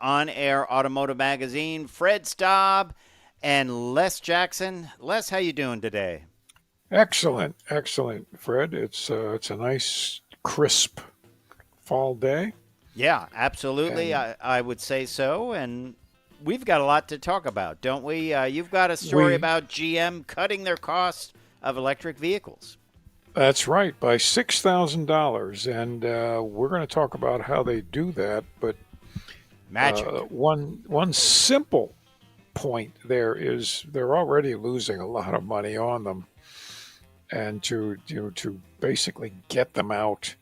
on-air automotive magazine. Fred Staab and Les Jackson. Les, how you doing today? Excellent, excellent, Fred. It's a nice, crisp fall day, Yeah, absolutely. and I would say so. And we've got a lot to talk about, don't we? You've got a story we about GM cutting their cost of electric vehicles. that's right by $6,000, and we're going to talk about how they do that. But Magic. one simple point there is they're already losing a lot of money on them, and to basically get them out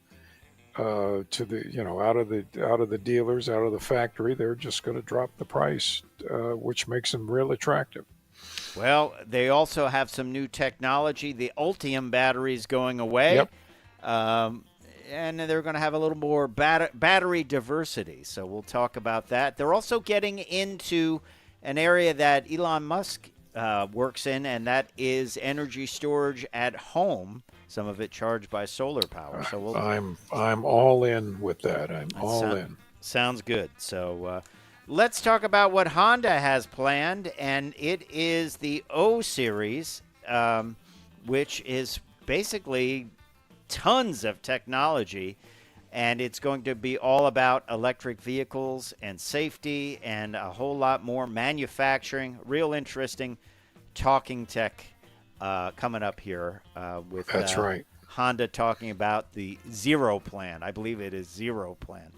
to the out of the dealers, out of the factory, they're just going to drop the price, which makes them real attractive. Well, they also have some new technology. The Ultium battery is going away. Yep, Um, and they're going to have a little more battery diversity. So we'll talk about that. They're also getting into an area that Elon Musk works in, and that is energy storage at home. Some of it charged by solar power. So we'll I'm all in with that. I'm that all in. sounds good. So let's talk about what Honda has planned, and it is the O Series, which is basically tons of technology, and it's going to be all about electric vehicles and safety and a whole lot more manufacturing. Real interesting talking tech coming up here with That's right. Honda talking about the Zero Plan. I believe it is Zero Plan.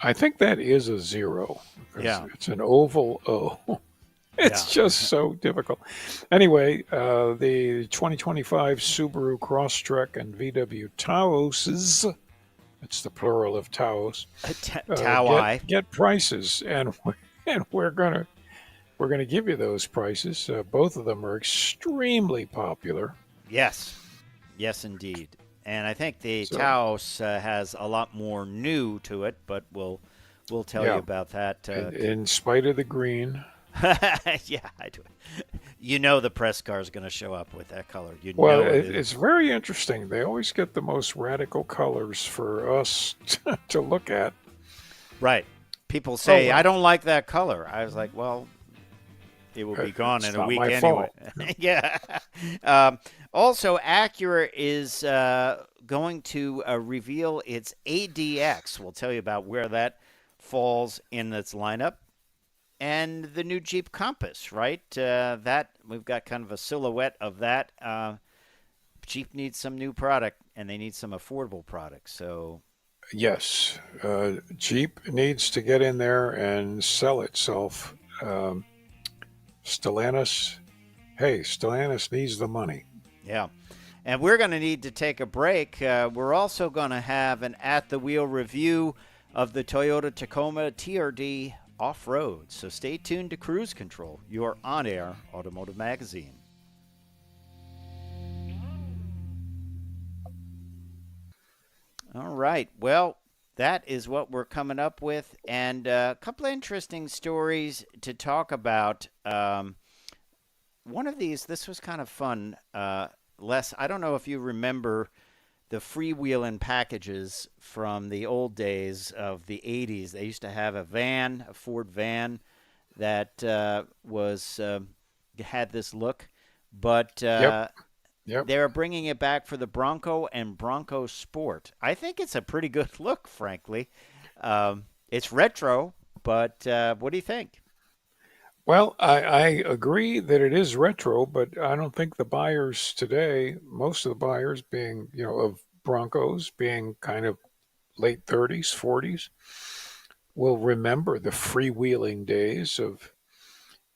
I think that is a zero because Yeah, it's an oval O. yeah. It's just so difficult. Anyway, the 2025 Subaru Crosstrek and VW Taoses, it's the plural of Taos, get Towai. get prices, and we're gonna give you those prices. Both of them are extremely popular. Yes, yes, indeed. And I think the So Taos has a lot more new to it, but we'll tell you yeah, about that. in spite of the green. Yeah, I do. You know the press car is going to show up with that color. You Well, know it is. it's very interesting. They always get the most radical colors for us to look at. Right. People Oh say, I well, don't like that color. I was like, well, it will be gone it's in a not week my anyway. fault. Yeah. Also, Acura is going to reveal its ADX. We'll tell you about where that falls in its lineup. And the new Jeep Compass, right? That we've got kind of a silhouette of that. Jeep needs some new product, and they need some affordable products. So, Yes, Jeep needs to get in there and sell itself. Um, Stellantis, hey, Stellantis needs the money. yeah. And we're going to need to take a break. We're also going to have an at the wheel review of the Toyota Tacoma TRD Offroad. So stay tuned to Cruise Control, your on air automotive magazine. All right. Well, that is what we're coming up with. And a couple of interesting stories to talk about. One of these, this was kind of fun. Les, I don't know if you remember the freewheeling packages from the old days of the 80s. They used to have a van, a Ford van, that was had this look, but Yep, yep. they're bringing it back for the Bronco and Bronco Sport. I think it's a pretty good look, frankly. It's retro, but what do you think? Well, I agree that it is retro, but I don't think the buyers today, most of the buyers being, of Broncos being kind of late 30s, 40s, will remember the freewheeling days of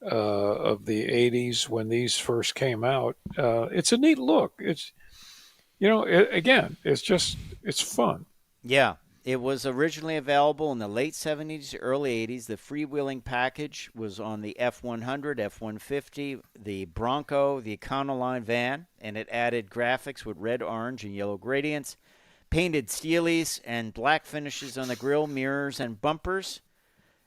the 80s when these first came out. It's a neat look. Again, it's fun. Yeah, it was originally available in the late 70s, early 80s. The freewheeling package was on the F100, F150, the Bronco, the Econoline van, and it added graphics with red, orange, and yellow gradients, painted steelies and black finishes on the grille, mirrors, and bumpers.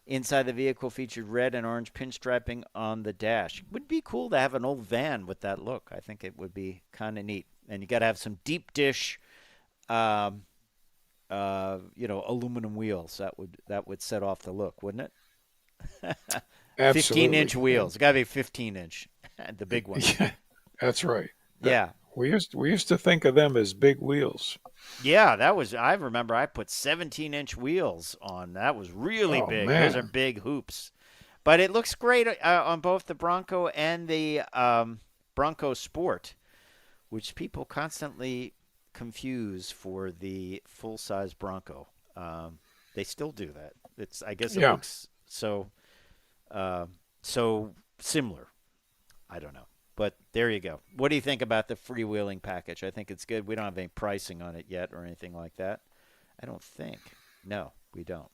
Inside the vehicle featured red and orange pinstriping on the dash. It would be cool to have an old van with that look. I think it would be kind of neat. And you got to have some deep dish um, aluminum wheels. That would set off the look, wouldn't it? 15-inch Absolutely. wheels. Got to be 15-inch, the big ones. Yeah, that's right. That Yeah. we used to think of them as big wheels. Yeah, that was, I remember I put 17-inch wheels on. That was really Oh big. Those are man. big hoops. But it looks great on both the Bronco and the Bronco Sport, which people constantly confuse for the full-size Bronco. They still do that. I guess it Yeah. looks uh, so similar. I don't know. But there you go. What do you think about the freewheeling package? I think it's good. We don't have any pricing on it yet or anything like that. I don't think. No, we don't.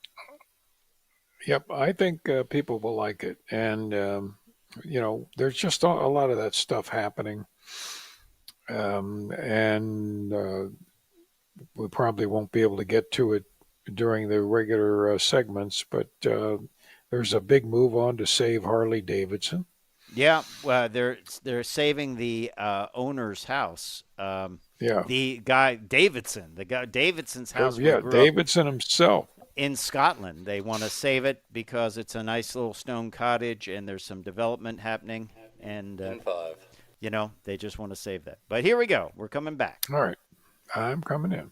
Yep. I think people will like it, and there's just a lot of that stuff happening, and we probably won't be able to get to it during the regular segments, but there's a big move on to save Harley Davidson. Yeah, well, they're saving the owner's house. Yeah. The guy Davidson, the guy Davidson's house where he Yeah, grew up Davidson himself. in Scotland. They want to save it because it's a nice little stone cottage and there's some development happening, and M5. they just want to save that. But here we go. We're coming back. All right, I'm coming in.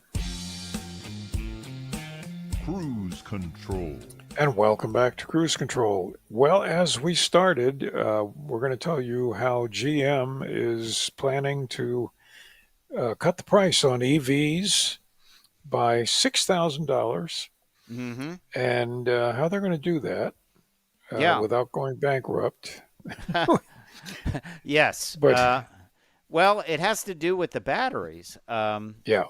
Cruise Control. And welcome back to Cruise Control. Well, as we started, we're going to tell you how GM is planning to cut the price on EVs by $6,000, Mm-hmm. and how they're going to do that Yeah. without going bankrupt. Yes. But Well, it has to do with the batteries. yeah,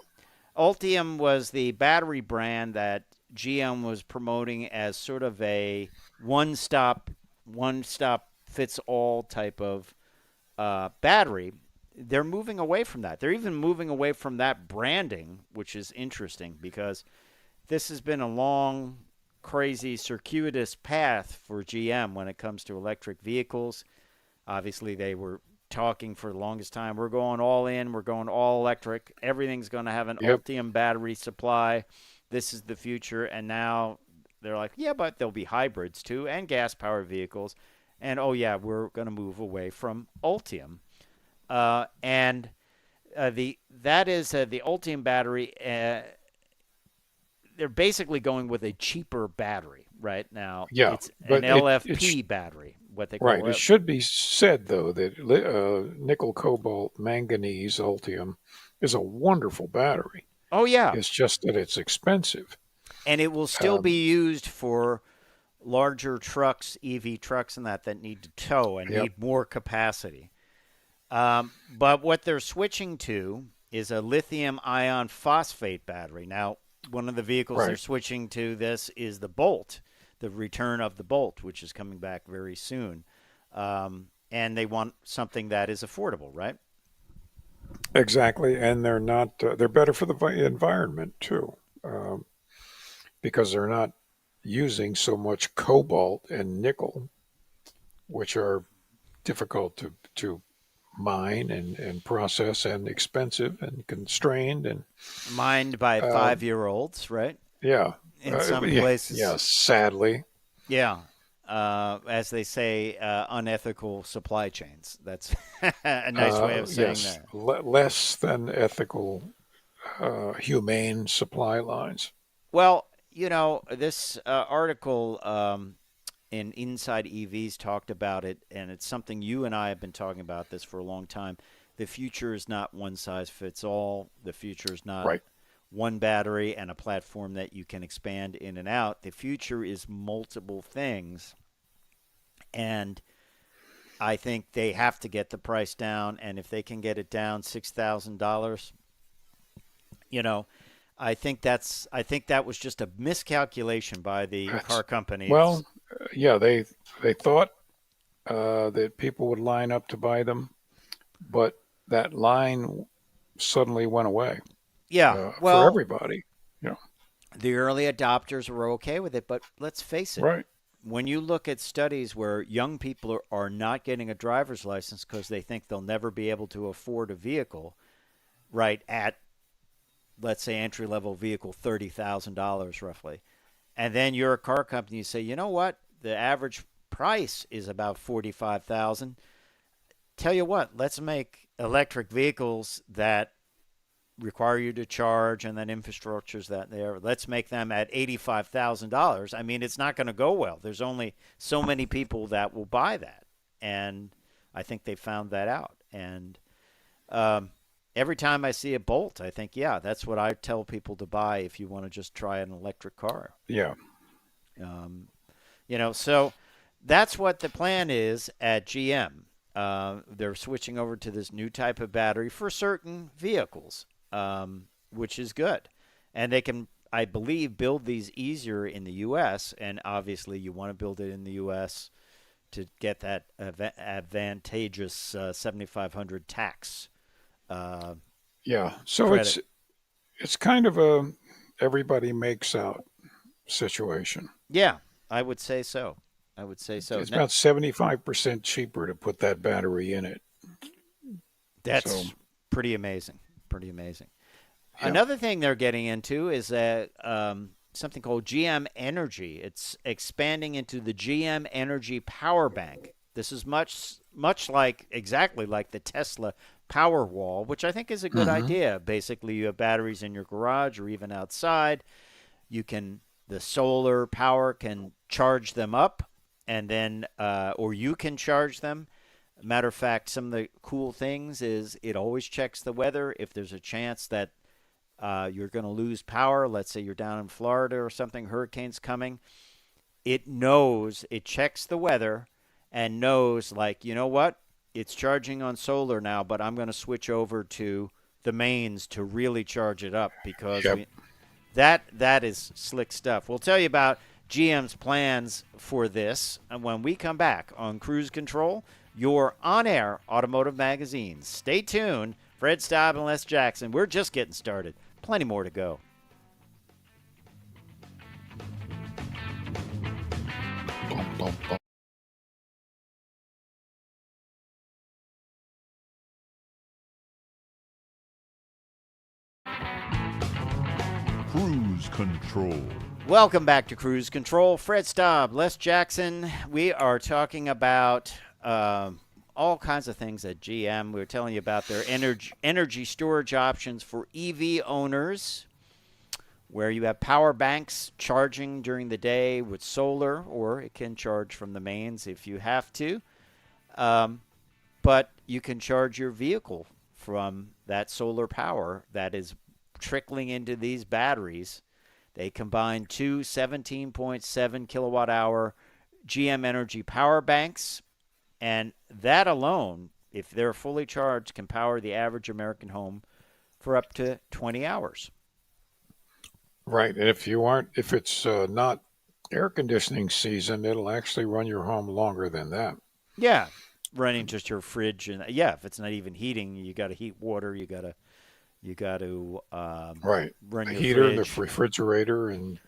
Ultium was the battery brand that GM was promoting as sort of a one-stop fits all type of battery. They're moving away from that. They're even moving away from that branding, which is interesting because this has been a long, crazy, circuitous path for GM when it comes to electric vehicles. Obviously, they were talking for the longest time. We're going all in. We're going all electric. Everything's going to have an yep, Ultium battery supply. This is the future. And now they're like, yeah, but there'll be hybrids too and gas-powered vehicles. And, oh, yeah, we're going to move away from Ultium. And the Ultium battery. They're basically going with a cheaper battery right now. yeah. It's an But LFP battery, what they call right. It it. should be said though that nickel, cobalt, manganese, Ultium is a wonderful battery. Oh, yeah. It's just that it's expensive. And it will still Um, be used for larger trucks, EV trucks, and that need to tow and yep. need more capacity. But what they're switching to is a lithium ion phosphate battery. Now, one of the vehicles they're Right. switching to this is the Bolt, the return of the Bolt, which is coming back very soon. And they want something that is affordable, right? Exactly, and they're not. They're better for the environment too, because they're not using so much cobalt and nickel, which are difficult to mine and process and expensive and constrained and Mined by uh, 5-year-olds, right? yeah, In some yeah, places. yeah. Sadly, Yeah. As they say, unethical supply chains. That's a nice way of saying yes, that. less than ethical, humane supply lines. Well, this article in Inside EVs talked about it, and it's something you and I have been talking about this for a long time. The future is not one size fits all. The future is not Right. one battery and a platform that you can expand in and out. The future is multiple things. And I think they have to get the price down. And if they can get it down $6,000, I think that was just a miscalculation by the car companies. Well, yeah, they thought that people would line up to buy them, but that line suddenly went away Yeah, for well, everybody. Yeah, the early adopters were okay with it, but let's face it. right. When you look at studies where young people are not getting a driver's license because they think they'll never be able to afford a vehicle, right, at, let's say, entry-level vehicle, $30,000 roughly, and then you're a car company, you say, you know what, the average price is about 45,000. Tell you what, let's make electric vehicles that require you to charge and then infrastructure's that there. Let's make them at $85,000. I mean, it's not going to go well. There's only so many people that will buy that. And I think they found that out. And every time I see a Bolt, I think, yeah, that's what I tell people to buy if you want to just try an electric car. Yeah. So that's what the plan is at GM. They're switching over to this new type of battery for certain vehicles, which is good. And they can, I believe, build these easier in the U.S. And obviously you want to build it in the U.S. to get that advantageous 7,500 tax. Yeah. So credit. it's kind of a everybody makes out situation. Yeah, I would say so. It's about 75% cheaper to put that battery in it. That's So, pretty amazing. Yeah. Another thing they're getting into is something called GM Energy. It's expanding into the GM Energy Power Bank. This is much exactly like the Tesla Powerwall, which I think is a good idea. Basically, you have batteries in your garage or even outside. The solar power can charge them up, and then or you can charge them. Matter of fact, some of the cool things is it always checks the weather. If there's a chance that you're going to lose power, let's say you're down in Florida or something, hurricane's coming, it checks the weather and knows, like, you know what? It's charging on solar now, but I'm going to switch over to the mains to really charge it up because Yep. that is slick stuff. We'll tell you about GM's plans for this when we come back on Cruise Control, your on-air automotive magazine. Stay tuned. Fred Staab and Les Jackson. We're just getting started. Plenty more to go. Bum, bum, bum. Cruise Control. Welcome back to Cruise Control. Fred Staab, Les Jackson. We are talking about all kinds of things at GM. We were telling you about their energy storage options for EV owners, where you have power banks charging during the day with solar, or it can charge from the mains if you have to. But you can charge your vehicle from that solar power that is trickling into these batteries. They combine two 17.7 kilowatt hour GM Energy power banks, and that alone, if they're fully charged, can power the average American home for up to 20 hours. Right. And if it's not air conditioning season, it'll actually run your home longer than that. Yeah, running just your fridge, and yeah, if it's not even heating, you got to heat water. You got to Right. run The your heater, fridge. the refrigerator, and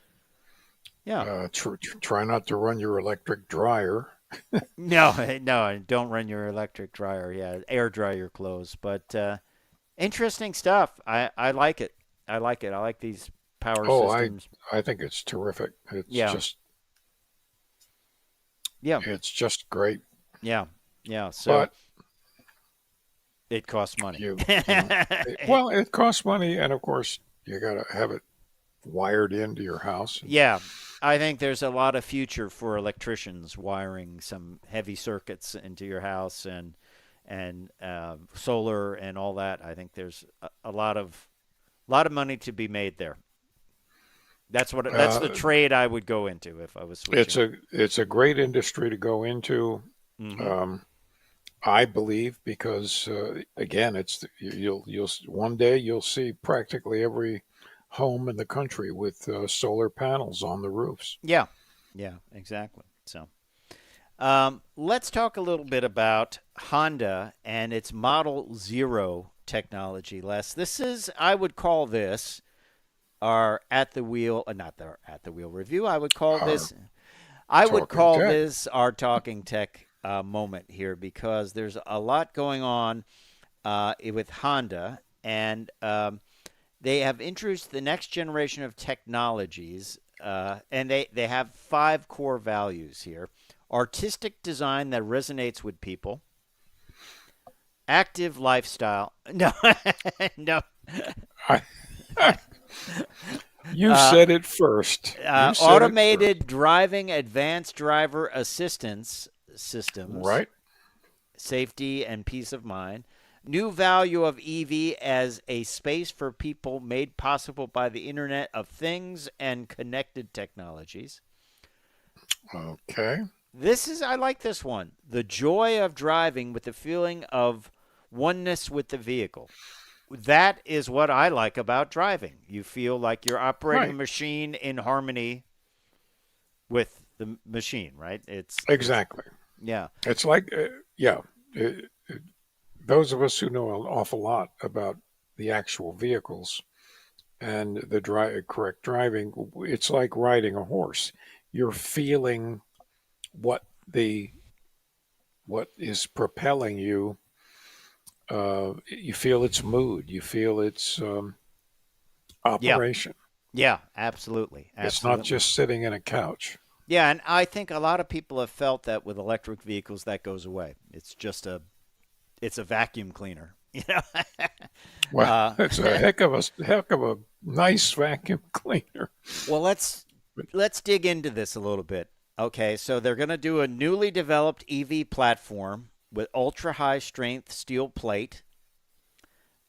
try not to run your electric dryer. No, don't run your electric dryer. Yeah, air dry your clothes. But interesting stuff. I like it. I like these power systems. I think it's terrific. It's Yeah. it's just great. Yeah. So But it costs money. well, it costs money, and of course, you got to have it wired into your house. Yeah, I think there's a lot of future for electricians wiring some heavy circuits into your house and solar and all that. I think there's a lot of money to be made there. That's the trade I would go into if I was switching. It's a great industry to go into. I believe because again, you'll one day you'll see practically every home in the country with solar panels on the roofs. Yeah, exactly. So let's talk a little bit about Honda and its Model Zero technology, Les. I would call this our at the wheel, not the at the wheel review. I would call this our talking tech moment here, because there's a lot going on with Honda, and they have introduced the next generation of technologies And they have 5 core values here: artistic design that resonates with people, active lifestyle. No, no. I, you said it first. You said Automated driving, advanced driver assistance systems, right. safety and peace of mind. New value of EV as a space for people made possible by the Internet of Things and connected technologies. Okay. I like this one. The joy of driving with the feeling of oneness with the vehicle. That is what I like about driving. You feel like you're operating a Right. machine in harmony with the machine, right? Exactly. Yeah. It's like, yeah. Those of us who know an awful lot about the actual vehicles and the correct driving, it's like riding a horse. You're feeling what the what is propelling you. You feel its mood. You feel its Yeah. operation. Yeah, absolutely. It's not Absolutely. just sitting in a couch. Yeah, and I think a lot of people have felt that with electric vehicles that goes away. It's a vacuum cleaner, you know. Well, it's a heck of a nice vacuum cleaner. Well, let's dig into this a little bit. Okay, so they're going to do a newly developed EV platform with ultra high strength steel plate.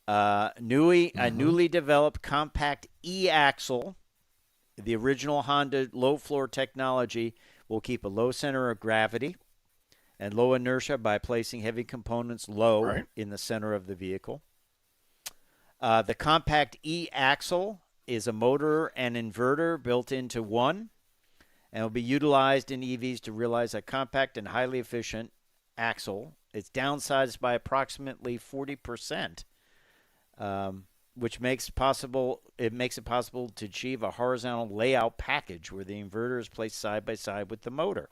A newly developed compact e-axle. The original Honda low floor technology will keep a low center of gravity and low inertia by placing heavy components low Right. in the center of the vehicle. The compact e-axle is a motor and inverter built into one and will be utilized in EVs to realize a compact and highly efficient axle. It's downsized by approximately 40%, which makes it possible to achieve a horizontal layout package where the inverter is placed side by side with the motor.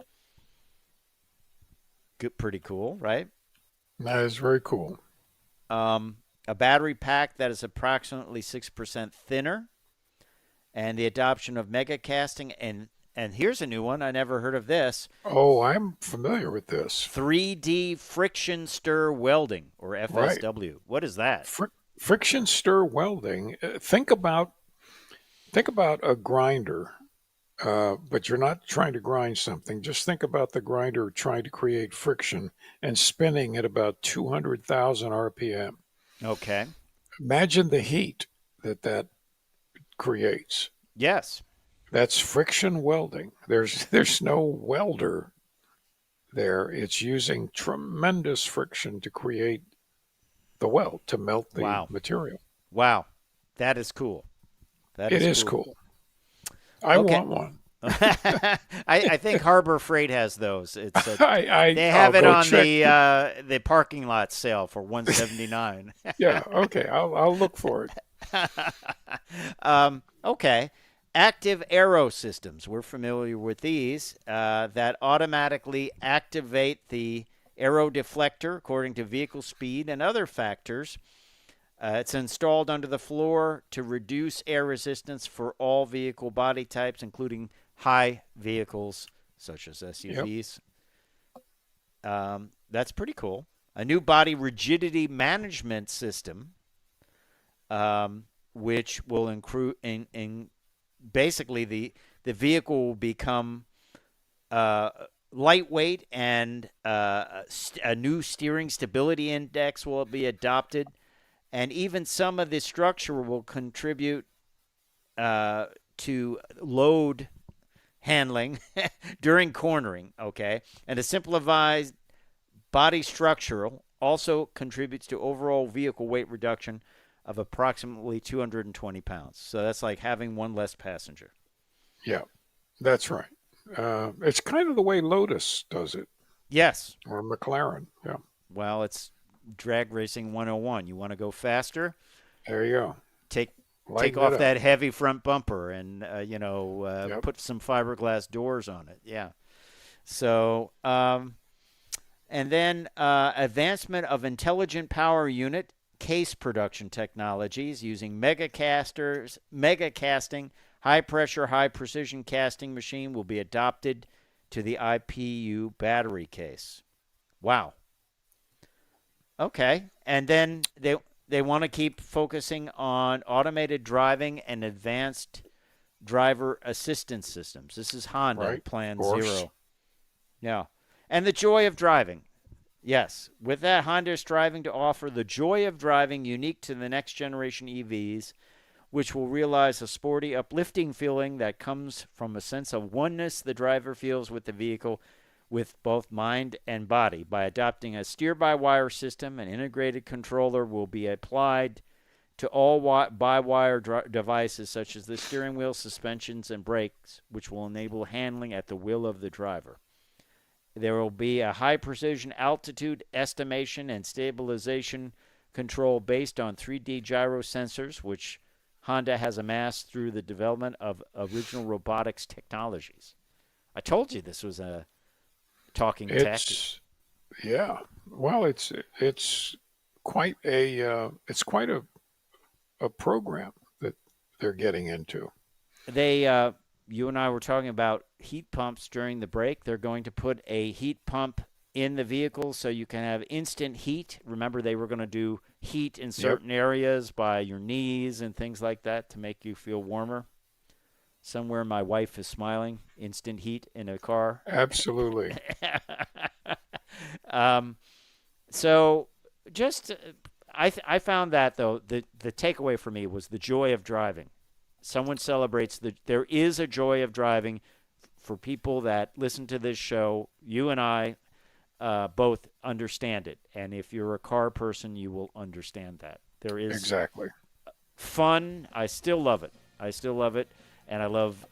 Good, pretty cool, right? That is very cool. A battery pack that is approximately 6% thinner, and the adoption of mega casting, and here's a new one. I never heard of this. Oh, I'm familiar with this. 3D friction stir welding, or FSW. Right. What is that? Friction stir welding. Think about a grinder, but you're not trying to grind something. Just think about the grinder trying to create friction and spinning at about 200,000 RPM. Okay. Imagine the heat that creates. Yes. That's friction welding. There's no welder there. It's using tremendous friction to create the weld, to melt the material. Wow. That is cool. It is cool. I want one. I think Harbor Freight has those. They I'll have it go on check. the parking lot sale for $179. Yeah, okay. I'll look for it. Okay. Active aero systems. We're familiar with these that automatically activate the aero deflector according to vehicle speed and other factors. It's installed under the floor to reduce air resistance for all vehicle body types, including high vehicles such as SUVs. Yep. That's pretty cool. A new body rigidity management system, which will include basically the vehicle will become lightweight, and a new steering stability index will be adopted. And even some of the structure will contribute to load handling during cornering, okay? And a simplified body structure also contributes to overall vehicle weight reduction of approximately 220 pounds. So that's like having one less passenger. Yeah, that's right. It's kind of the way Lotus does it. Yes. Or McLaren, yeah. Well, it's drag racing 101. You want to go faster? There you go. Take Lighten off it up. that heavy front bumper and Yep. put some fiberglass doors on it. Yeah. So and then advancement of intelligent power unit case production technologies using mega casting, High pressure, high precision casting machine will be adopted to the IPU battery case. Wow. Okay. And then they want to keep focusing on automated driving and advanced driver assistance systems. This is Honda Right. Plan Of course. Zero. Yeah. And the joy of driving. Yes. With that, Honda is striving to offer the joy of driving unique to the next generation EVs, which will realize a sporty, uplifting feeling that comes from a sense of oneness the driver feels with the vehicle with both mind and body. By adopting a steer-by-wire system, an integrated controller will be applied to all by-wire devices such as the steering wheel, suspensions, and brakes, which will enable handling at the will of the driver. There will be a high-precision altitude estimation and stabilization control based on 3D gyro sensors, which Honda has amassed through the development of original robotics technologies. I told you this was a talking tech. Yeah. Well, it's quite a program that they're getting into. They you and I were talking about heat pumps during the break. They're going to put a heat pump in the vehicle so you can have instant heat. Remember, they were going to do heat in certain areas by your knees and things like that to make you feel warmer. Somewhere my wife is smiling. Instant heat in a car. Absolutely. So just I found that, though, the takeaway for me was the joy of driving. Someone celebrates there is a joy of driving for people that listen to this show. You and I both understand it. And if you're a car person, you will understand that. There is exactly fun. I still love it. And I love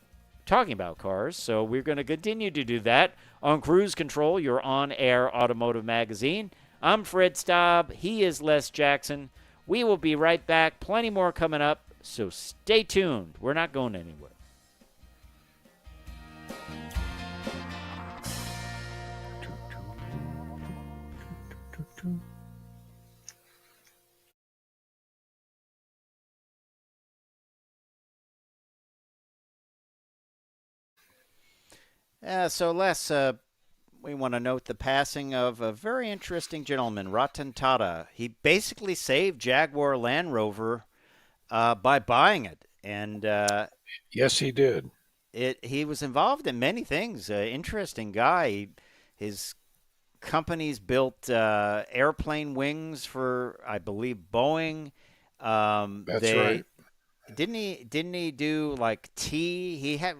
talking about cars. So we're going to continue to do that on Cruise Control, your on-air automotive magazine. I'm Fred Staab. He is Les Jackson. We will be right back. Plenty more coming up. So stay tuned. We're not going anywhere. So Les, we want to note the passing of a very interesting gentleman, Ratan Tata. He basically saved Jaguar Land Rover by buying it. And yes, he did. He was involved in many things. Interesting guy. His companies built airplane wings for, I believe, Boeing. That's right. Didn't he do like tea? He had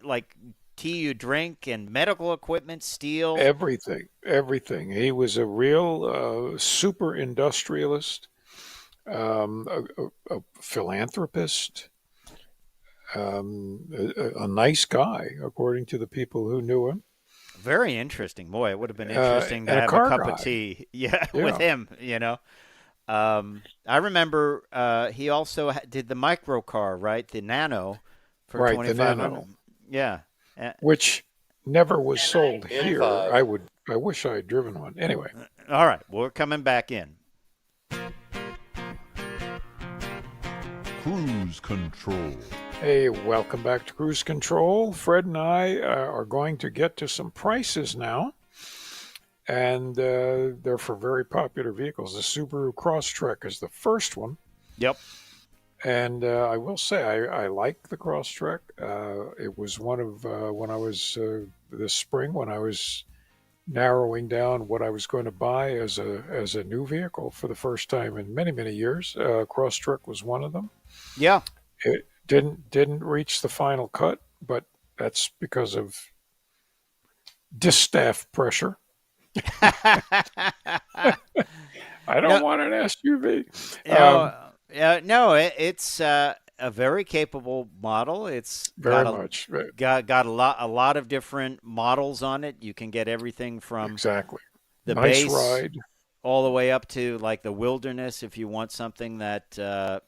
like tea you drink and medical equipment, steel. Everything. He was a real super industrialist, a philanthropist, a nice guy, according to the people who knew him. Very interesting. Boy, it would have been interesting to have a cup of tea with him, you know. I remember he also did the micro car, right? The Nano for right, 2500. The Nano. Yeah. Which never was sold here. I wish I had driven one. Anyway. All right. Well, we're coming back in. Cruise Control. Hey, welcome back to Cruise Control. Fred and I are going to get to some prices now. And they're for very popular vehicles. The Subaru Crosstrek is the first one. Yep. And I will say I like the Crosstrek. It was one of when I was this spring when I was narrowing down what I was going to buy as a new vehicle for the first time in many years. Crosstrek was one of them. Yeah. It didn't reach the final cut, but that's because of distaff pressure. I don't want an SUV. It's a very capable model. It's got a lot of different models on it. You can get everything from the nice base ride all the way up to like the Wilderness if you want something that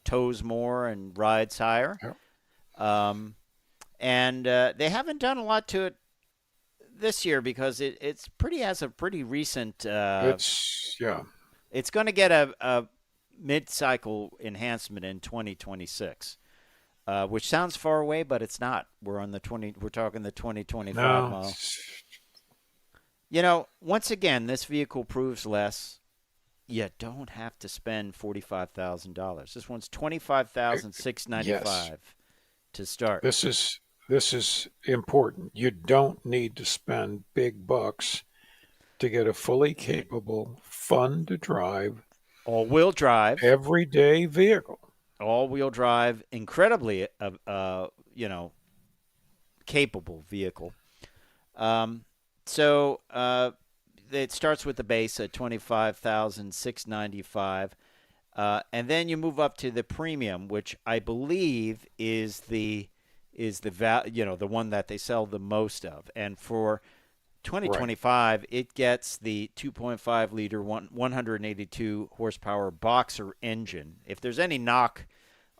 tows more and rides higher. Yep. And they haven't done a lot to it this year because it's pretty recent. It's going to get a mid-cycle enhancement in 2026. which sounds far away, but it's not. We're talking the 2025 No, model. Once again, this vehicle proves less. You don't have to spend $45,000. This one's $25,695 yes. to start. This is important. You don't need to spend big bucks to get a fully capable, fun to drive, All-wheel drive. everyday vehicle. All-wheel drive, incredibly, capable vehicle. So it starts with the base at $25,695, and then you move up to the premium, which I believe is the one that they sell the most of. And for 2025, it gets the 2.5 liter 182 horsepower boxer engine. If there's any knock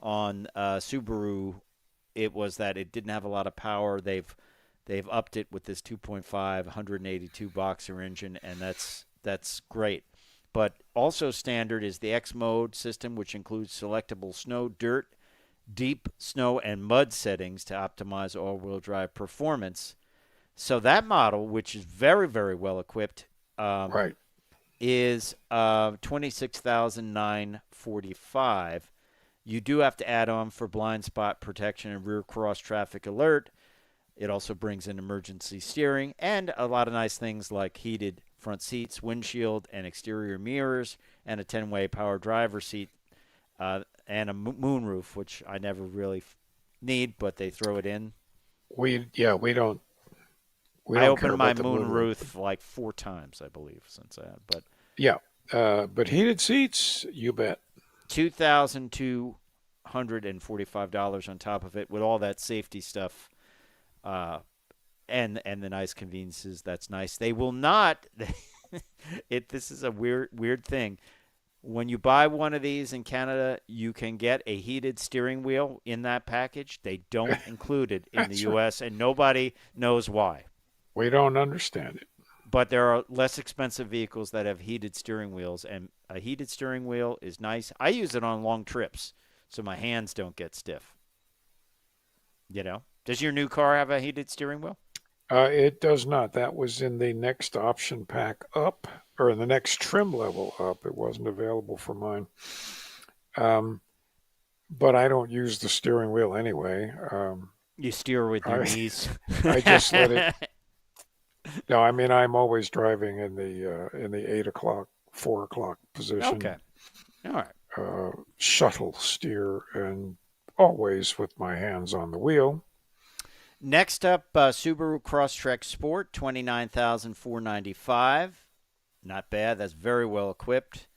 on Subaru, it was that it didn't have a lot of power. They've upped it with this 2.5 182 boxer engine, and that's great. But also standard is the X mode system, which includes selectable snow, dirt, deep snow, and mud settings to optimize all-wheel drive performance. So that model, which is very, very well equipped, is $26,945. You do have to add on for blind spot protection and rear cross traffic alert. It also brings in emergency steering and a lot of nice things like heated front seats, windshield, and exterior mirrors, and a 10-way power driver seat, and a moonroof, which I never really need, but they throw it in. We don't. I opened my moonroof like 4 times, I believe, since I had. But but heated seats, you bet. $2,245 on top of it with all that safety stuff, and the nice conveniences. That's nice. They will not. This is a weird thing. When you buy one of these in Canada, you can get a heated steering wheel in that package. They don't include it in the U.S., and nobody knows why. We don't understand it. But there are less expensive vehicles that have heated steering wheels, and a heated steering wheel is nice. I use it on long trips so my hands don't get stiff. Does your new car have a heated steering wheel? It does not. That was in the next option pack up, or the next trim level up. It wasn't available for mine. But I don't use the steering wheel anyway. You steer with your knees. I just let it. No, I mean I'm always driving in the 8 o'clock, 4 o'clock position. Okay, all right. Shuttle steer, and always with my hands on the wheel. Next up, Subaru Crosstrek Sport, $29,495. Not bad. That's very well equipped.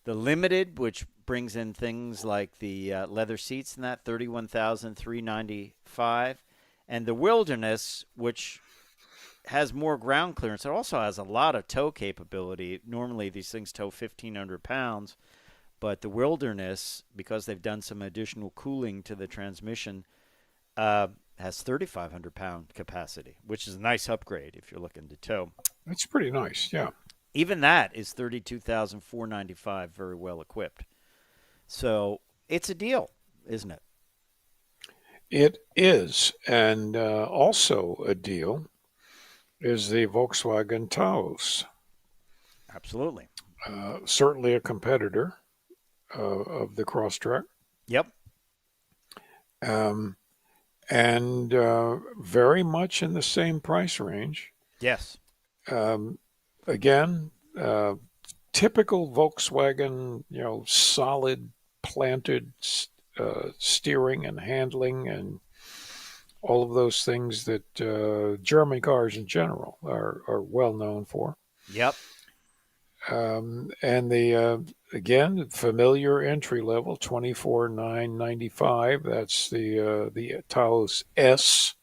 The Limited, which brings in things like the leather seats and that, $31,395. And the Wilderness, which has more ground clearance. It also has a lot of tow capability. Normally, these things tow 1,500 pounds. But the Wilderness, because they've done some additional cooling to the transmission, has 3,500 pound capacity, which is a nice upgrade if you're looking to tow. That's pretty nice, yeah. Even that is $32,495, very well equipped. So it's a deal, isn't it? It is, and also a deal is the Volkswagen Taos. Absolutely. Certainly a competitor of the Crosstrek. Yep. And very much in the same price range. Yes. Again, typical Volkswagen, solid planted steering and handling and all of those things that German cars in general are well known for. Yep. And the again, familiar entry level, $24,995. That's the Taos S.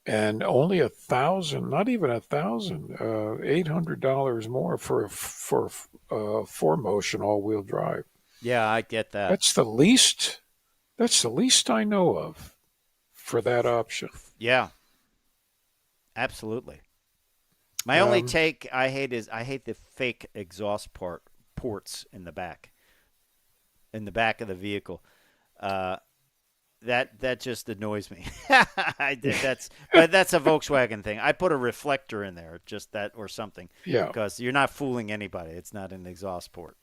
And only $1,000, not even $1,000, $800 more for 4Motion all-wheel drive. Yeah, I get that. That's the least I know of for that option. Yeah. Absolutely. My only take I hate the fake exhaust ports in the back of the vehicle. That just annoys me. But that's a Volkswagen thing. I put a reflector in there, just that or something, Yeah. because you're not fooling anybody. It's not an exhaust port.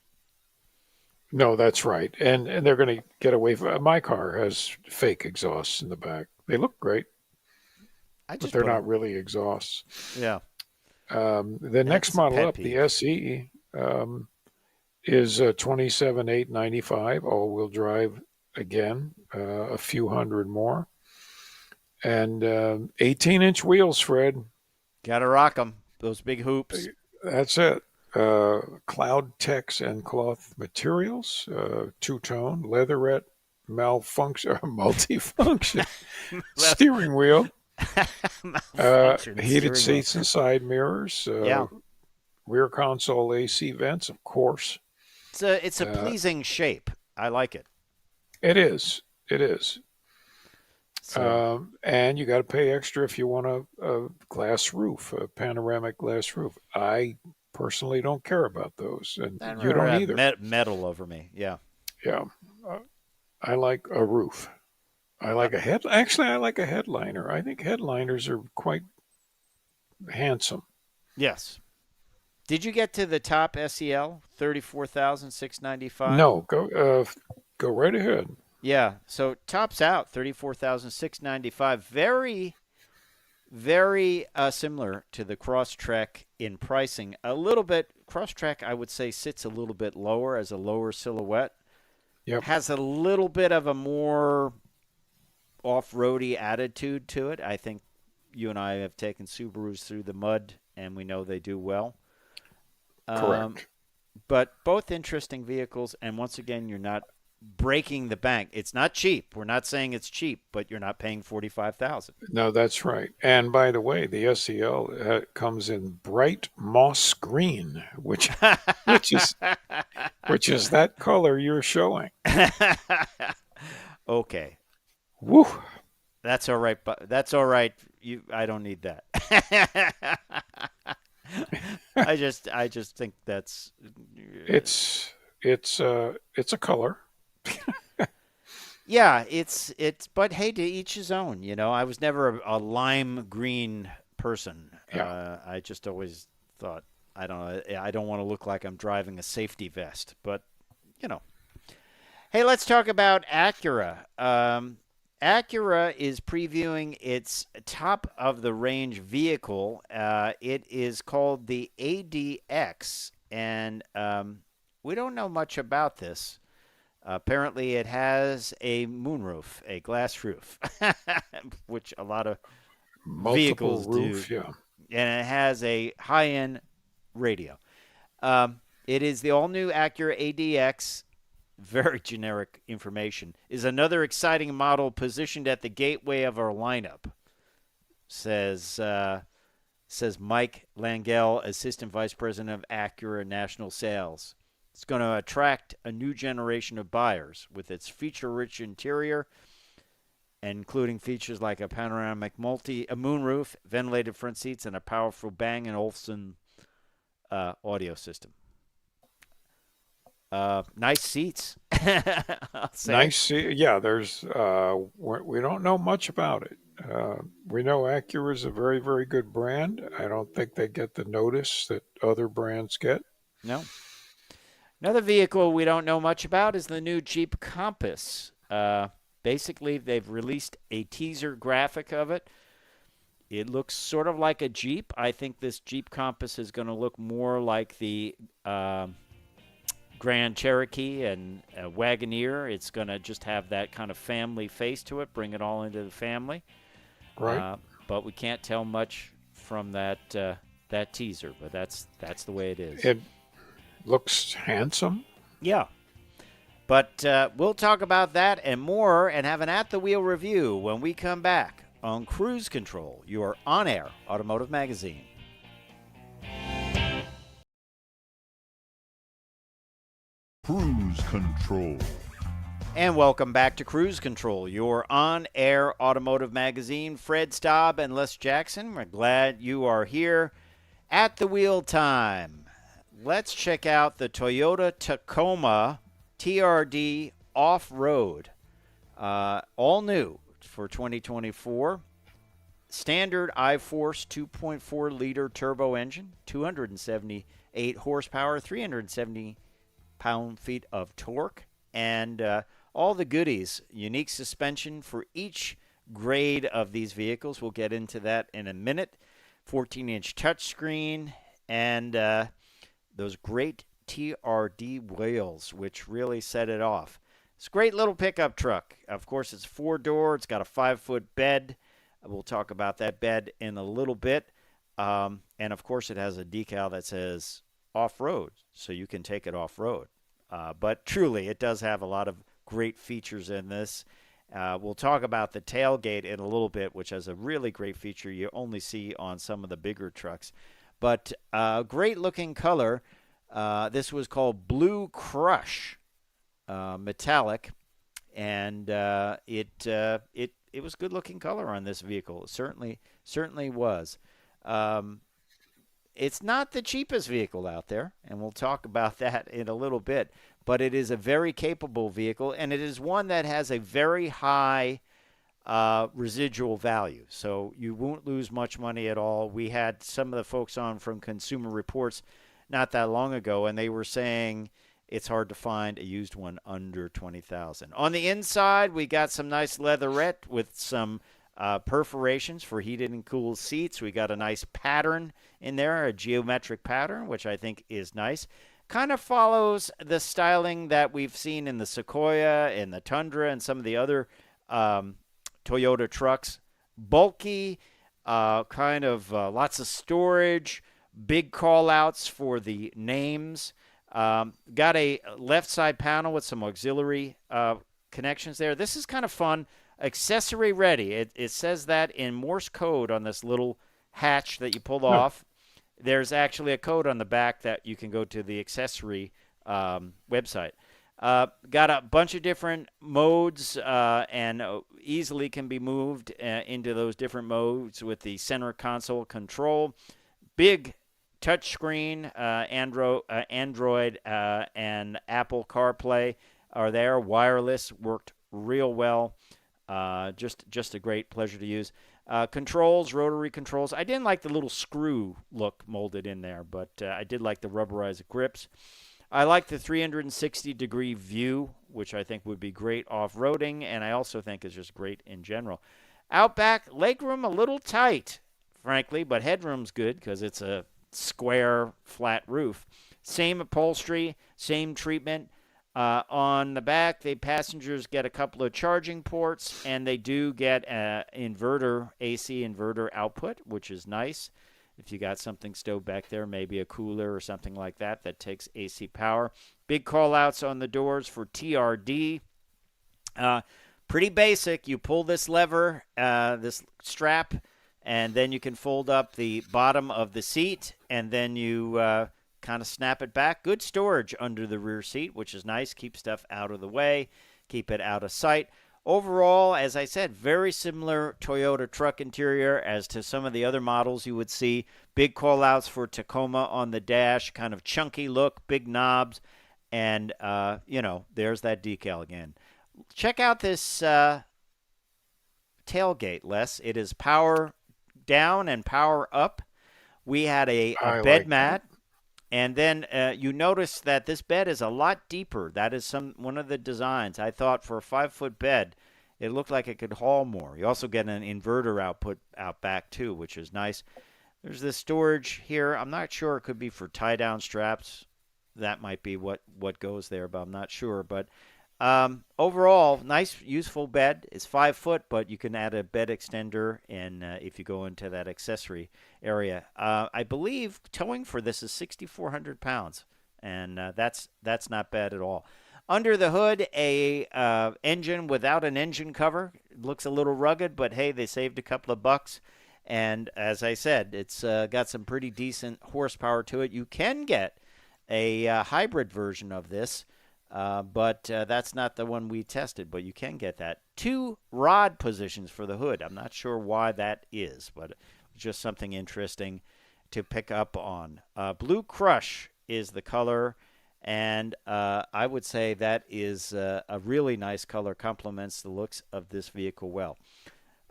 No, that's right. And they're going to get away from my car has fake exhausts in the back. They look great, I but just they're put not really exhausts. Yeah. The next That's a model pet up, the peeve. SE, is 27,895 all-wheel drive again, a few hundred more, and 18-inch wheels, Fred. Gotta rock them. Those big hoops. That's it. Cloud Tex and cloth materials, two-tone, leatherette, multifunction steering wheel, Malfunction heated steering wheel. seats and side mirrors, Yeah. rear console AC vents, of course. It's a pleasing shape. I like it. It is. It is. So And you got to pay extra if you want a glass roof, a panoramic glass roof. I personally don't care about those, and I'd you rather don't have either. metal over me. Yeah. Yeah, I like a roof. I like a head. Actually, I like a headliner. I think headliners are quite handsome. Yes. Did you get to the top SEL 34,695? No, go right ahead. Yeah. So tops out 34,695. Very, very similar to the Crosstrek in pricing. A little bit. Crosstrek, I would say, sits a little bit lower as a lower silhouette. Yep. Has a little bit of a more off-roady attitude to it. I think you and I have taken Subarus through the mud, and we know they do well. Correct. But both interesting vehicles, and once again, you're not breaking the bank. It's not cheap. We're not saying it's cheap, but you're not paying $45,000. No, that's right. And by the way, the SEL comes in bright moss green, which is that color you're showing. Okay, Woo! that's all right. But that's all right. I don't need that. I just think that's It's a color. yeah. It's but hey, to each his own. You know, I was never a lime green person. Yeah. I just always thought I don't know. I don't want to look like I'm driving a safety vest, but you know. Hey, let's talk about Acura. Acura is previewing its top-of-the-range vehicle. It is called the ADX, and we don't know much about this. Apparently, it has a moonroof, a glass roof, which a lot of Multiple vehicles roof, do. yeah. And it has a high-end radio. It is the all-new Acura ADX. Very generic information, is another exciting model positioned at the gateway of our lineup, says Mike Langell, Assistant Vice President of Acura National Sales. It's going to attract a new generation of buyers with its feature-rich interior, including features like a panoramic a moonroof, ventilated front seats, and a powerful Bang & Olufsen audio system. Nice seats. I'll say. Nice seat. Yeah, there's we don't know much about it. We know Acura is a very, very good brand. I don't think they get the notice that other brands get. No. Another vehicle we don't know much about is the new Jeep Compass. Basically, they've released a teaser graphic of it. It looks sort of like a Jeep. I think this Jeep Compass is going to look more like the Grand Cherokee and Wagoneer. It's going to just have that kind of family face to it, bring it all into the family. Right. But we can't tell much from that teaser, but that's the way it is. It looks handsome. Yeah. But we'll talk about that and more and have an at-the-wheel review when we come back on Cruise Control, your on-air automotive magazine. Cruise Control. And welcome back to Cruise Control, your on-air automotive magazine. Fred Staab and Les Jackson, we're glad you are here. At the wheel time. Let's check out the Toyota Tacoma TRD Offroad. All new for 2024. Standard iForce 2.4 liter turbo engine, 278 horsepower, 370 pound-feet of torque, and all the goodies. Unique suspension for each grade of these vehicles. We'll get into that in a minute. 14-inch touchscreen, and those great TRD wheels, which really set it off. It's a great little pickup truck. Of course, it's 4-door. It's got a 5-foot bed. We'll talk about that bed in a little bit. And, of course, it has a decal that says off-road, so you can take it off-road. But truly, it does have a lot of great features in this. We'll talk about the tailgate in a little bit, which has a really great feature you only see on some of the bigger trucks. But great-looking color. This was called Blue Crush Metallic, and it was good-looking color on this vehicle. It certainly was. It's not the cheapest vehicle out there, and we'll talk about that in a little bit, but it is a very capable vehicle, and it is one that has a very high residual value, so you won't lose much money at all. We had some of the folks on from Consumer Reports not that long ago, and they were saying it's hard to find a used one under $20,000. On the inside, we got some nice leatherette with some perforations for heated and cooled seats. We got a nice pattern in there, a geometric pattern, which I think is nice. Kind of follows the styling that we've seen in the Sequoia and the Tundra and some of the other Toyota trucks. Bulky, lots of storage, big call-outs for the names. Got a left side panel with some auxiliary connections there. This is kind of fun. Accessory ready. It says that in Morse code on this little hatch that you pull off. There's actually a code on the back that you can go to the accessory website. Got a bunch of different modes and easily can be moved into those different modes with the center console control. Big touchscreen, Android and Apple CarPlay are there. Wireless worked real well. Just a great pleasure to use. Controls, rotary controls. I didn't like the little screw look molded in there, but I did like the rubberized grips. I like the 360-degree view, which I think would be great off-roading, and I also think is just great in general. Outback, legroom a little tight, frankly, but headroom's good because it's a square, flat roof. Same upholstery, same treatment. On the back, the passengers get a couple of charging ports, and they do get inverter, AC inverter output, which is nice. If you got something stowed back there, maybe a cooler or something like that that takes AC power. Big call-outs on the doors for TRD. Pretty basic. You pull this lever, this strap, and then you can fold up the bottom of the seat, and then you kind of snap it back. Good storage under the rear seat, which is nice. Keep stuff out of the way. Keep it out of sight. Overall, as I said, very similar Toyota truck interior as to some of the other models you would see. Big call-outs for Tacoma on the dash, kind of chunky look, big knobs, and, there's that decal again. Check out this tailgate, Les. It is power down and power up. We had a bed mat. And then you notice that this bed is a lot deeper. That is one of the designs. I thought for a 5-foot bed, it looked like it could haul more. You also get an inverter output out back, too, which is nice. There's this storage here. I'm not sure. It could be for tie-down straps. That might be what goes there, but I'm not sure. But overall, nice, useful bed. It's 5 foot, but you can add a bed extender and if you go into that accessory area. I believe towing for this is 6,400 pounds, and that's not bad at all. Under the hood, a engine without an engine cover. It looks a little rugged, but hey, they saved a couple of bucks. And as I said, it's got some pretty decent horsepower to it. You can get a hybrid version of this. But that's not the one we tested, but you can get that. 2 rod positions for the hood. I'm not sure why that is, but just something interesting to pick up on. Blue Crush is the color, And I would say that is a really nice color, complements the looks of this vehicle well.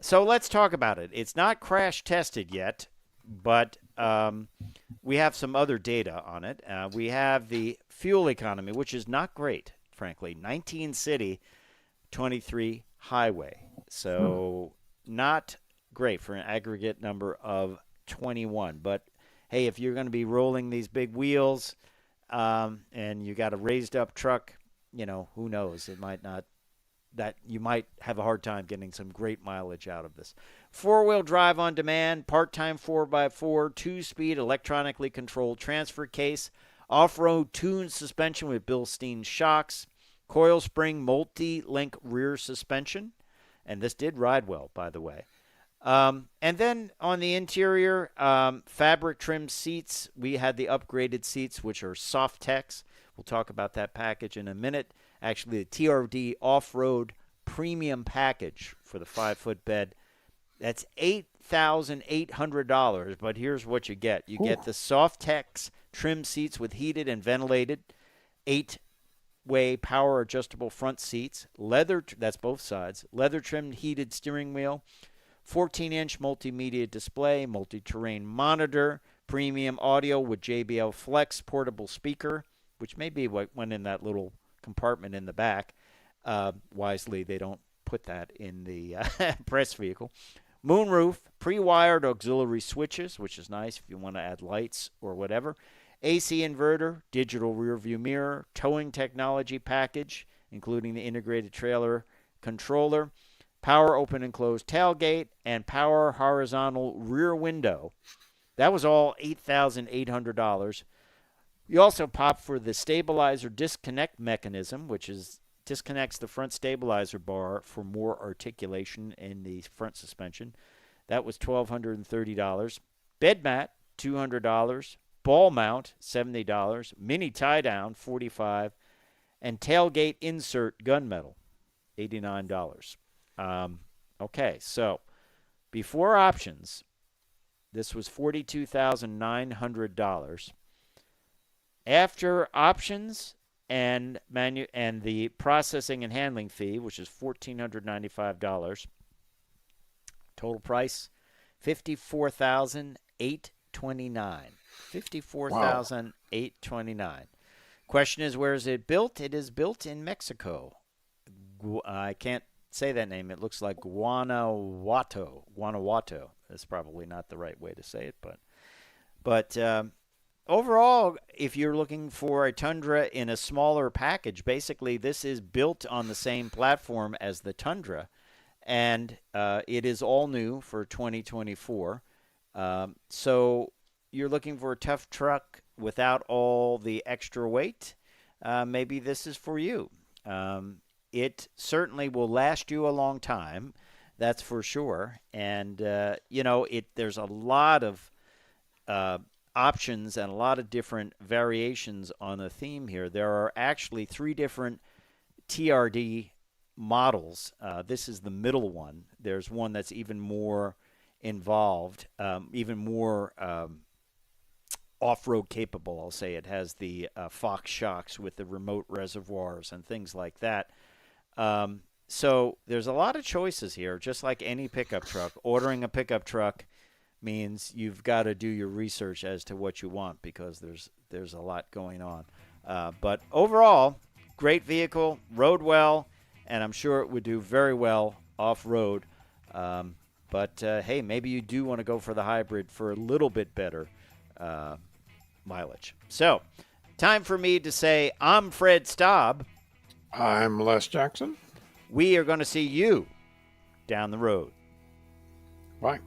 So let's talk about it. It's not crash tested yet, but we have some other data on it. We have the fuel economy, which is not great, frankly. 19 city, 23 highway. So not great for an aggregate number of 21. But, hey, if you're going to be rolling these big wheels and you got a raised up truck, who knows? It might not. That you might have a hard time getting some great mileage out of this. Four-wheel drive on demand, part-time 4x4, two-speed electronically controlled transfer case, off-road tuned suspension with Bilstein shocks, coil spring multi-link rear suspension, and this did ride well, by the way. And then on the interior, fabric trimmed seats. We had the upgraded seats, which are Softex. We'll talk about that package in a minute. Actually, the TRD Offroad Premium Package for the 5-foot bed. That's $8,800, but here's what you get. You get the Softex trim seats with heated and ventilated, 8-way power adjustable front seats, leather, that's both sides, leather trimmed heated steering wheel, 14-inch multimedia display, multi-terrain monitor, premium audio with JBL Flex portable speaker, which may be what went in that little compartment in the back. Wisely, they don't put that in the press vehicle. Moonroof, pre-wired auxiliary switches, which is nice if you want to add lights or whatever. AC inverter, digital rear view mirror, towing technology package, including the integrated trailer controller, power open and close tailgate, and power horizontal rear window. That was all $8,800. You also pop for the stabilizer disconnect mechanism, which disconnects the front stabilizer bar for more articulation in the front suspension. That was $1,230. Bed mat, $200. Ball mount, $70. Mini tie down, $45. And tailgate insert gunmetal, $89. Okay, so before options, this was $42,900. After options and the processing and handling fee, which is $1,495, total price $54,829. $54,829. Question is, where is it built? It is built in Mexico. I can't say that name. It looks like Guanajuato. Guanajuato. That's probably not the right way to say it, but overall, if you're looking for a Tundra in a smaller package, basically this is built on the same platform as the Tundra, and it is all new for 2024. So you're looking for a tough truck without all the extra weight, maybe this is for you. It certainly will last you a long time, that's for sure. And, there's a lot of options and a lot of different variations on the theme here. There are actually 3 different TRD models. This is the middle one. There's one that's even more involved, even more off-road capable, I'll say. It has the Fox shocks with the remote reservoirs and things like that. So there's a lot of choices here, just like any pickup truck. Ordering a pickup truck means you've got to do your research as to what you want, because there's a lot going on. But overall, great vehicle, rode well, and I'm sure it would do very well off-road. But hey, maybe you do want to go for the hybrid for a little bit better mileage. So, time for me to say, I'm Fred Staab. I'm Les Jackson. We are going to see you down the road. Bye.